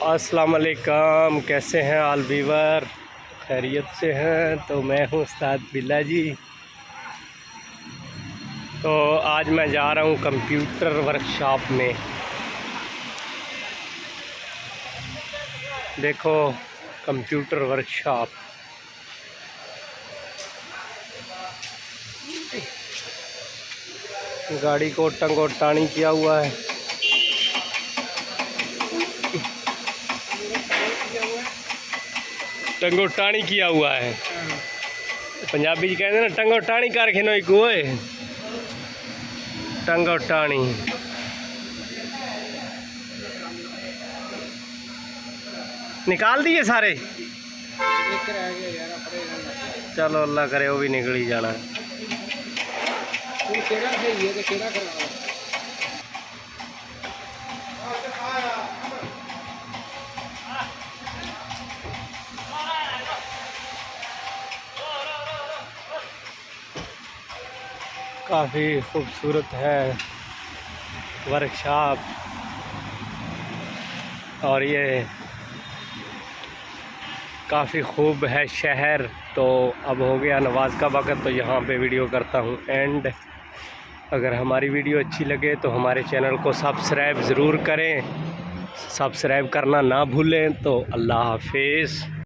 अस्सलाम वालेकुम, कैसे हैं आल वीवर? खैरियत से हैं? तो मैं हूँ उस्ताद बिल्ला जी। तो आज मैं जा रहा हूँ कंप्यूटर वर्कशॉप में। देखो कंप्यूटर वर्कशॉप, गाड़ी को टंगो टाणी किया हुआ है। टंगो टाणी किया हुआ है। पंजाबी जी कहते हैं ना, टंगो टाणी कर खिनोई कोई टंगो टाणी। निकाल दिए सारे? चलो अल्लाह करे वो भी निकल ही जाना। काफ़ी खूबसूरत है वर्कशॉप, और ये काफ़ी खूब है शहर। तो अब हो गया नमाज का वक़्त, तो यहाँ पे वीडियो करता हूँ एंड। अगर हमारी वीडियो अच्छी लगे तो हमारे चैनल को सब्सक्राइब ज़रूर करें, सब्सक्राइब करना ना भूलें। तो अल्लाह हाफिज़।